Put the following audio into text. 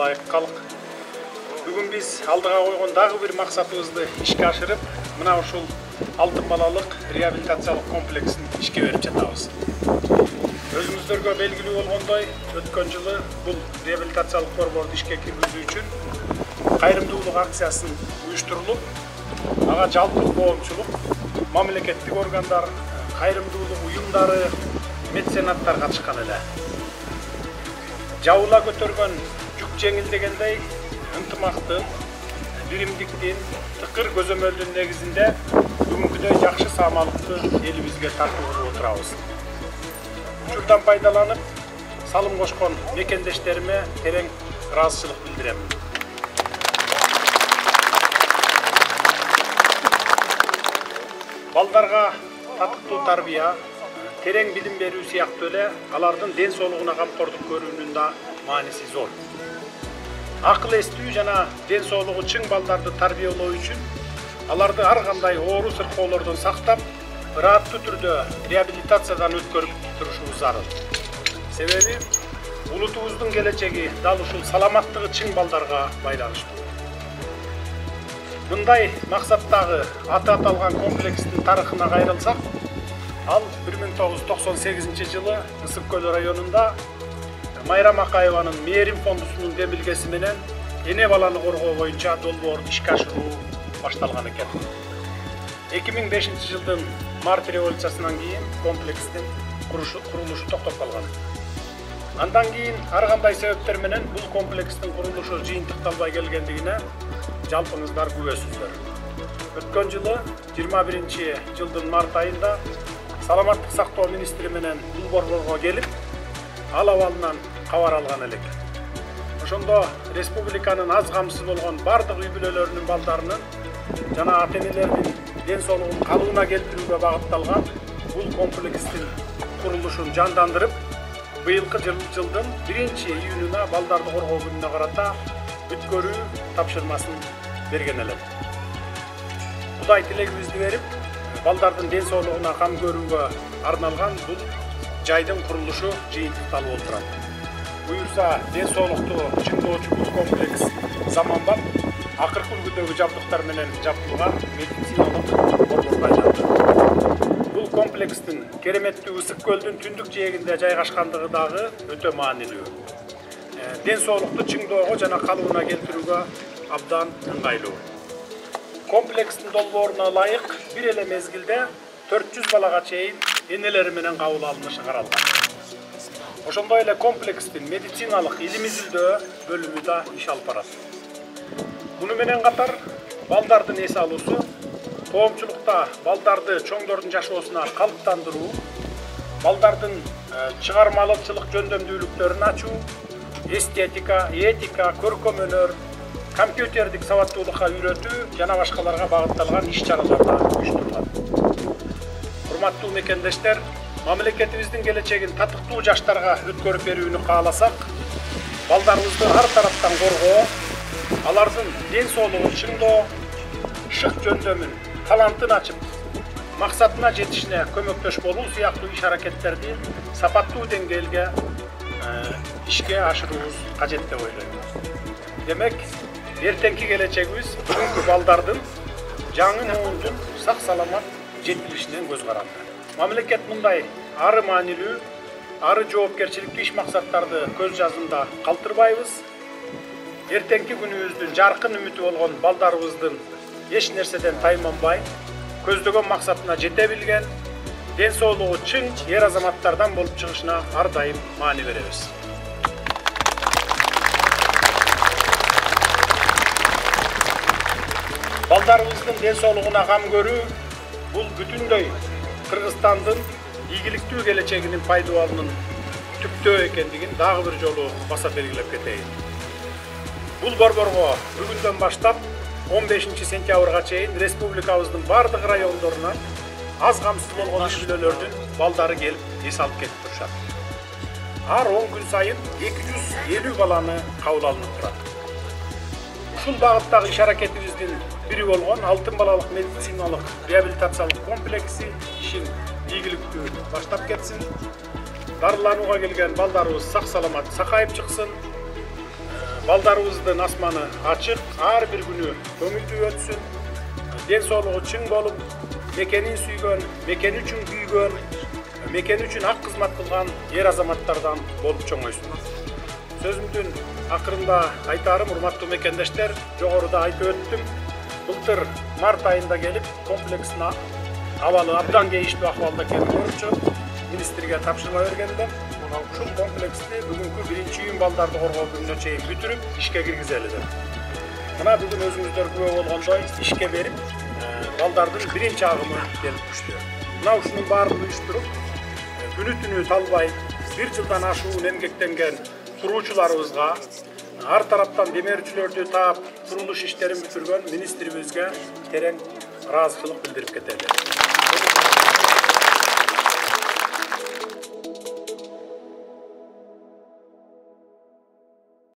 ылайык калк. Бүгүн биз алдыга койгон дагы бир максатыбызды ишке ашырып, мына ушул алтын балалык реабилитациялык комплексин ишке берип жатабыз. Өзүңүздөргө белгилүү болгондой, өткөн жылы бул реабилитациялык борборду ишке киргизүү үчүн кайрымдуулук акциясын уюштурулуп, ага жалпы коомчулук, мамлекеттик органдар, кайрымдуулук уюмдары, меценаттар катышкан эле. Жабыла көтөргөн жүк жеңилдегендей, ынтымактын, биримдиктин, тыкыр көзөмөлдүн негизинде бүгүнкүдөй жакшы саамалыкты элибизге тартып уруп отурабыз. Учурдан пайдаланып, салым кошкон мекендештериме терең ыраазычылык билдирем. Балдарга татыктуу тарбия, терең билим берүү сыяктуу эле алардын ден соолугуна камкордук көрүүнүн да мааниси зор. Акыл эстүү жана ден соолугу чың балдарды тарбиялоо үчүн аларды ар кандай оору сыркоолордон сактап, ырааттуу түрдө реабилитациядан өткөрүп турушубуз зарыл. Себеби улутубуздун келечеги дал ушул саламаттыгы чың балдарга байланыштуу. Мындай максаттагы аты аталган комплекстин тарыхына кайрылсак, ал 1998 жылы Ысык-Көл районунда Майрам Акаеванын Мээрим фондусунун демилгеси менен эне баланы коргоо боюнча долбоорду ишке ашыруу башталган экен. 2005 жылдын март революциясынан кийин комплекстин курулушу токтоп калган. Андан кийин ар кандай себептер менен бул комплекстин курулушу жыйынтыкталбай келгендигине жалпыңыздар күбөсүздөр. Өткөн жылы 21 жылдын март айында Саламаттык сактоо министри менен бул борборго келип, ал абалынан кабар алган элек. Ошондо республиканын аз камсыз болгон бардык үй бүлөлөрүнүн балдарынын жана ата-энелердин ден соолугун калыбына келтирүүгө багытталган бул комплекстин курулушун жандандырып, быйылкы жылдын 1-июнуна балдарды коргоо күнүнө карата бүткөрүү тапшырмасын берген элек. Кудай тилегибизди берип, балдардын ден соолугуна кам көрүүгө арналган бул жайдын курулушу жыйынтыкталып отурат. Буюрса, ден соолукту чыңдоочу бул комплекс заманбап, акыркы үлгүдөгү жабдыктар менен жабдылган медициналык борборго айланды. Бул комплекстин кереметтүү Ысык-Көлдүн түндүк жээгинде жайгашкандыгы дагы өтө маанилүү. Ден соолукту чыңдоого жана калыбына келтирүүгө абдан ыңгайлуу. Комплекстин долбооруна ылайык бир эле мезгилде 400 балага чейин энелери менен кабыл алынышы каралган. Ошондой эле комплекстин медициналык илим изилдөө бөлүмү да иш алып барат. Муну менен катар балдардын эс алуусу, коомчулукта балдарды чоңдордун жашоосуна калыптандыруу, балдардын чыгармалычылык жөндөмдүүлүктөрүн ачуу, эстетика, этика, көркөм өнөр, компьютердик сабаттуулукка үйрөтүү жана башкаларга багытталган иш-чаралар да уюштурулат. Урматтуу мекендештер, мамлекетибиздин келечегин татыктуу жаштарга өткөрүп берүүнү кааласак, балдарыбызды ар тараптан коргоо, алардын ден соолугун чыңдоо, шык жөндөмүн, талантын ачып, максатына жетишине көмөктөш болуу сыяктуу иш-аракеттерди сапаттуу деңгээлге ишке ашыруубуз кажет деп ойлойм. Демек, эртеңки келечегибиз бүгүнкү балдардын жаңы муундун сак-саламат жетилишинен көз каранды. Мамлекет мындай ары маанилүү, ары жоопкерчиликтүү иш максаттарды көз жазында калтырбайбыз. Эртеңки күнүбүздүн жаркын үмүтү болгон балдарыбыздын эч нерседен тайманбай, көздөгөн максатына жете билген, ден соолугу чың эр азаматтардан болуп чыгышына ар дайым маани беребиз. Балдарыбыздын ден соолугуна кам көрүү бул бүтүндөй Кыргызстандын ийгиликтүү келечегинин пайдалануунун түптөө экендигин дагы бир жолу баса белгилеп кетейин. Бул борборго бүгүндөн баштап 15 сентябрга чейин республикабыздын бардык райондорунан аз камсыз болгон үй бүлөлөрдүн балдары келип эс алып кетип турушат. Ар 10 күн сайын 250 баланы кабыл алынып турат. Ушул багыттагы иш-аракетибиздин бири болгон алтын балалык медициналык реабилитациялык комплекси ишин ийгиликтүү баштап кетсин. Дарыланууга келген балдарыбыз сак-саламат сакайып чыксын. балдарыбыздын асманы ачык, ар бир күнү көңүлдүү өтсүн. Ден соолугу чың болуп, мекенин сүйгөн, мекени үчүн күйгөн, мекени үчүн ак кызмат кылган эр азаматтардан болуп чоңойсун. Сөзүмдүн акырында айтарым, урматтуу мекендештер, жогоруда айтып өттүм. Былтыр март айында келип, комплексин абалы абдан кейиштүү акыбалда экенин көрүпчү министрге тапшырма бергенде, ушул комплексти бүгүнкү 1-июнь балдарды коргоо күнүнө чейин бүтүрүп, ишке киргизели деп. Мына бүгүн өзүңүздөр күбө болгондой ишке берип, балдардын биринчи агымы келип түштү. Мына ушунун баарын уюштуруп, күнү түнү талбай, 1 жылдан ашуун эмгектенген куруучуларыбызга, ар тараптан демеушчүлөрдү таап, курулуш иштерин бүтүргөн министрибизге терең ыраазычылык билдирип кетели.